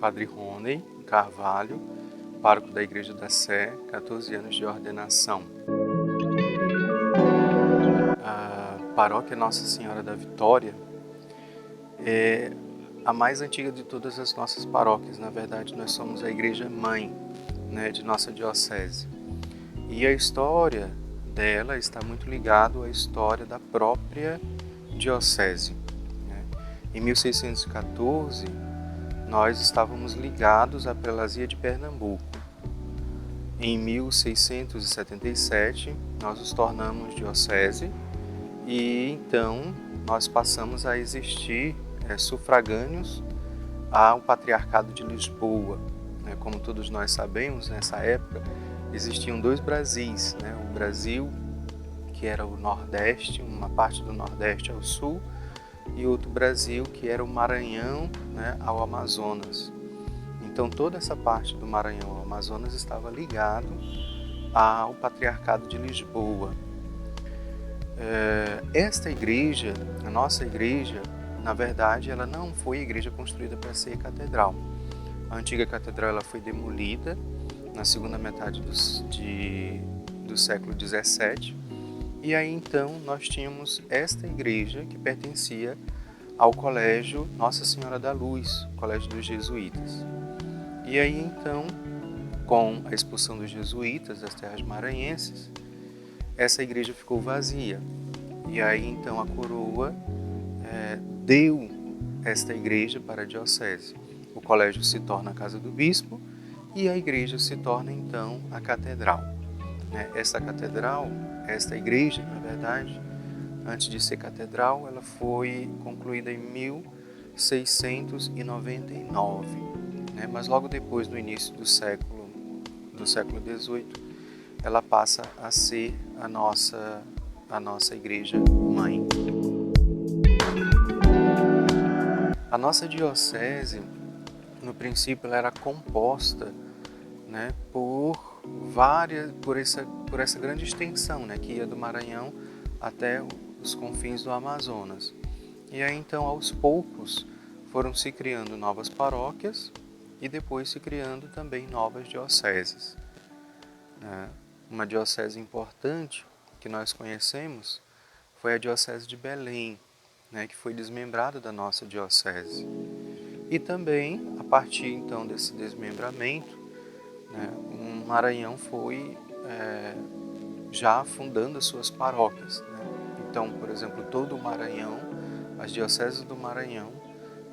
Padre Rony Carvalho, pároco da Igreja da Sé, 14 anos de ordenação. A paróquia Nossa Senhora da Vitória é a mais antiga de todas as nossas paróquias. Na verdade, nós somos a igreja mãe, né, de nossa diocese. E a história dela está muito ligada à história da própria diocese. Em 1614, nós estávamos ligados à prelazia de Pernambuco. Em 1677, nós nos tornamos diocese e então nós passamos a existir sufragâneos ao Patriarcado de Lisboa. Como todos nós sabemos, nessa época existiam dois Brasis, o Brasil, que era o Nordeste, uma parte do Nordeste ao Sul, e outro Brasil, que era o Maranhão, ao Amazonas. Então toda essa parte do Maranhão ao Amazonas estava ligado ao Patriarcado de Lisboa. Esta igreja, a nossa igreja, na verdade, ela não foi igreja construída para ser catedral. A antiga catedral ela foi demolida na segunda metade do século XVII. E aí então nós tínhamos esta igreja que pertencia ao colégio Nossa Senhora da Luz, colégio dos jesuítas. E aí então, com a expulsão dos jesuítas das terras maranhenses, essa igreja ficou vazia. E aí então a coroa deu esta igreja para a diocese. O colégio se torna a casa do bispo e a igreja se torna então a catedral. Esta igreja, na verdade, antes de ser catedral, ela foi concluída em 1699, mas logo depois, no início do século XVIII, ela passa a ser a nossa igreja mãe. A nossa diocese, no princípio, ela era composta por essa grande extensão, que ia do Maranhão até os confins do Amazonas. E aí então, aos poucos, foram se criando novas paróquias e depois se criando também novas dioceses. Uma diocese importante que nós conhecemos foi a diocese de Belém, que foi desmembrada da nossa diocese. E também, a partir então desse desmembramento, o Maranhão foi já fundando as suas paróquias. Então, por exemplo, todo o Maranhão, as dioceses do Maranhão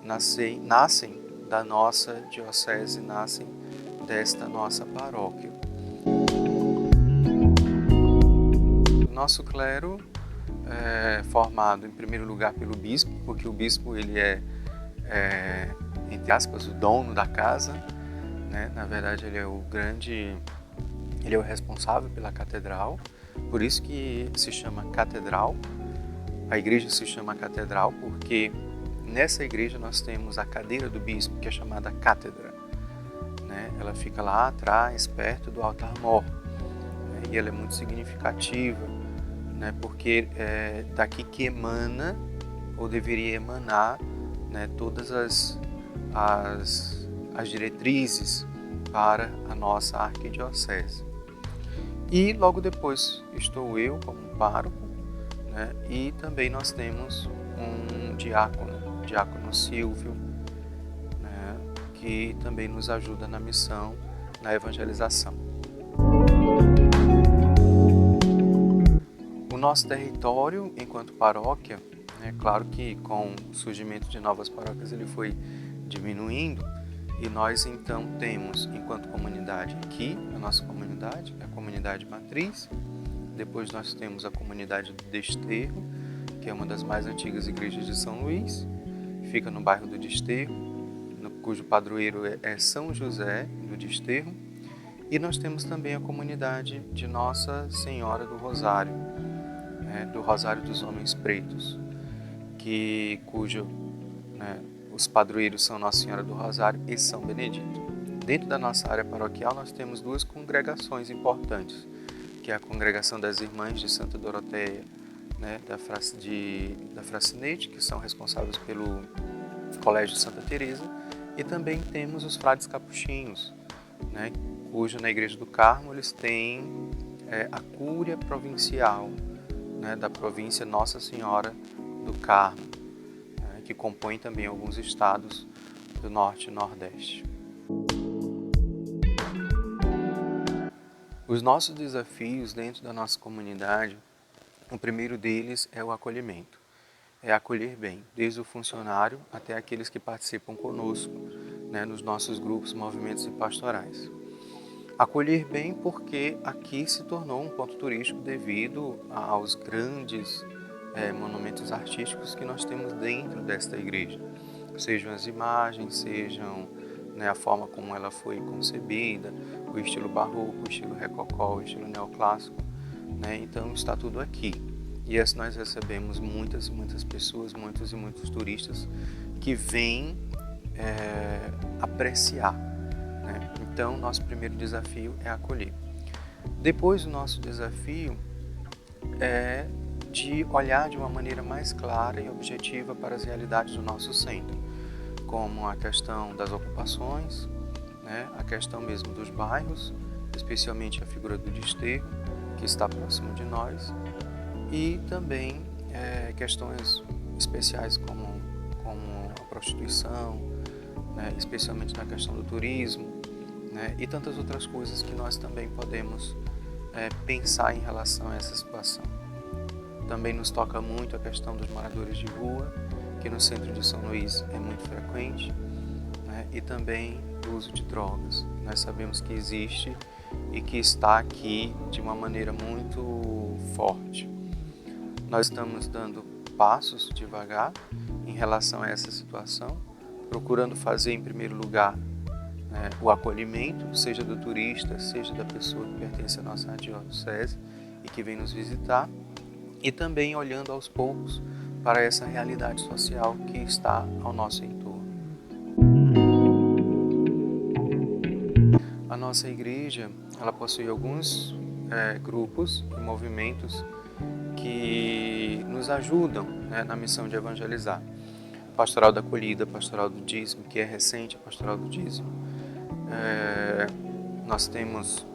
nascem da nossa diocese, nascem desta nossa paróquia. O nosso clero é formado em primeiro lugar pelo bispo, porque o bispo ele é entre aspas, o dono da casa. Na verdade, ele é o responsável pela catedral, por isso que se chama catedral. A igreja se chama catedral porque nessa igreja nós temos a cadeira do bispo, que é chamada cátedra. Ela fica lá atrás, perto do altar-mor, e ela é muito significativa, porque é daqui que emana, ou deveria emanar, todas as diretrizes para a nossa arquidiocese. E logo depois estou eu como pároco, e também nós temos um diácono Silvio, que também nos ajuda na missão, na evangelização. O nosso território enquanto paróquia, claro que com o surgimento de novas paróquias ele foi diminuindo, e nós então temos, enquanto comunidade aqui, a nossa comunidade, a comunidade matriz. Depois nós temos a comunidade do Desterro, que é uma das mais antigas igrejas de São Luís, fica no bairro do Desterro, cujo padroeiro é São José do Desterro. E nós temos também a comunidade de Nossa Senhora do Rosário, do Rosário dos Homens Pretos, os padroeiros são Nossa Senhora do Rosário e São Benedito. Dentro da nossa área paroquial nós temos duas congregações importantes, que é a Congregação das Irmãs de Santa Doroteia, da Fracinete, que são responsáveis pelo Colégio Santa Teresa, E também temos os frades capuchinhos, né, cujo na Igreja do Carmo eles têm a cúria provincial, né, da província Nossa Senhora do Carmo, né, que compõe também alguns estados do Norte e Nordeste. Os nossos desafios dentro da nossa comunidade, o primeiro deles é o acolhimento. É acolher bem, desde o funcionário até aqueles que participam conosco, né, nos nossos grupos, movimentos e pastorais. Acolher bem porque aqui se tornou um ponto turístico devido aos grandes monumentos artísticos que nós temos dentro desta igreja. Sejam as imagens, sejam, né, a forma como ela foi concebida, o estilo barroco, o estilo rococó, o estilo neoclássico, né? Então está tudo aqui. E nós recebemos muitas e muitas pessoas, muitos e muitos turistas que vêm apreciar, né? Então, nosso primeiro desafio é acolher. Depois, o nosso desafio é de olhar de uma maneira mais clara e objetiva para as realidades do nosso centro, como a questão das ocupações, né? A questão mesmo dos bairros, especialmente a figura do desterro, que está próximo de nós, e também questões especiais como a prostituição, né? Especialmente na questão do turismo, né? E tantas outras coisas que nós também podemos pensar em relação a essa situação. Também nos toca muito a questão dos moradores de rua, que no centro de São Luís é muito frequente, né? E também o uso de drogas. Nós sabemos que existe e que está aqui de uma maneira muito forte. Nós estamos dando passos devagar em relação a essa situação, procurando fazer em primeiro lugar o acolhimento, seja do turista, seja da pessoa que pertence à nossa arquidiocese e que vem nos visitar, e também olhando aos poucos para essa realidade social que está ao nosso entorno. A nossa igreja, ela possui alguns grupos e movimentos que nos ajudam, né, na missão de evangelizar. Pastoral da Acolhida, Pastoral do Dízimo, que é recente, a Pastoral do Dízimo. Nós temos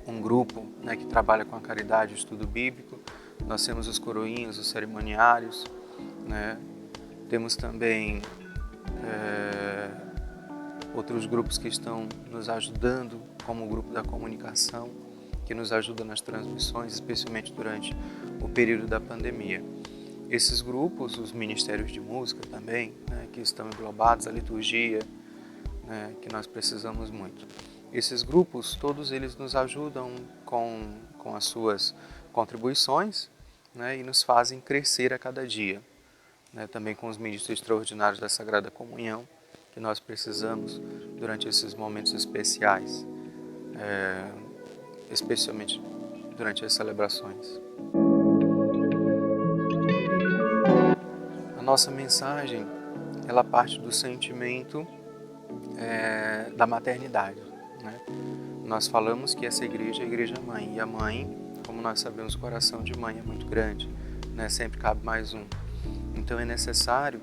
um grupo, né, que trabalha com a caridade e o estudo bíblico. Nós temos os coroinhos, os cerimoniários, né? Temos também outros grupos que estão nos ajudando, como o grupo da comunicação, que nos ajuda nas transmissões, especialmente durante o período da pandemia. Esses grupos, os ministérios de música também, né, que estão englobados, a liturgia, né, que nós precisamos muito. Esses grupos, todos eles nos ajudam com as suas contribuições, né, e nos fazem crescer a cada dia. Né, também com os ministros extraordinários da Sagrada Comunhão, que nós precisamos durante esses momentos especiais, especialmente durante as celebrações. A nossa mensagem, ela parte do sentimento da maternidade, né? Nós falamos que essa igreja é a igreja mãe, e a mãe, como nós sabemos, o coração de mãe é muito grande, né? Sempre cabe mais um. Então é necessário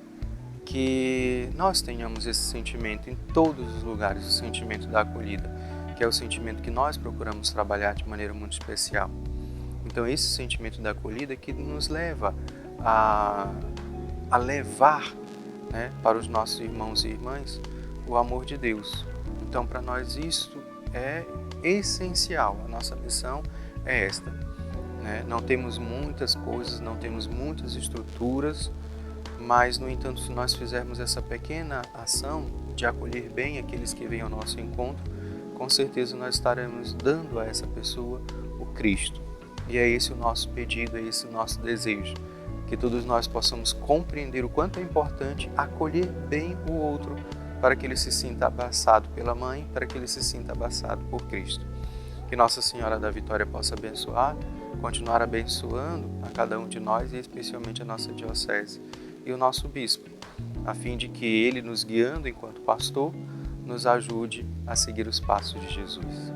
que nós tenhamos esse sentimento em todos os lugares, o sentimento da acolhida, que é o sentimento que nós procuramos trabalhar de maneira muito especial. Então esse sentimento da acolhida que nos leva a levar, né, para os nossos irmãos e irmãs o amor de Deus. Então para nós isto é essencial, a nossa missão é esta, né? Não temos muitas coisas, não temos muitas estruturas, mas, no entanto, se nós fizermos essa pequena ação de acolher bem aqueles que vêm ao nosso encontro, com certeza nós estaremos dando a essa pessoa o Cristo. E é esse o nosso pedido, é esse o nosso desejo, que todos nós possamos compreender o quanto é importante acolher bem o outro, para que ele se sinta abraçado pela mãe, para que ele se sinta abraçado por Cristo. Que Nossa Senhora da Vitória possa abençoar, continuar abençoando a cada um de nós e especialmente a nossa diocese e o nosso bispo, a fim de que ele, nos guiando enquanto pastor, nos ajude a seguir os passos de Jesus.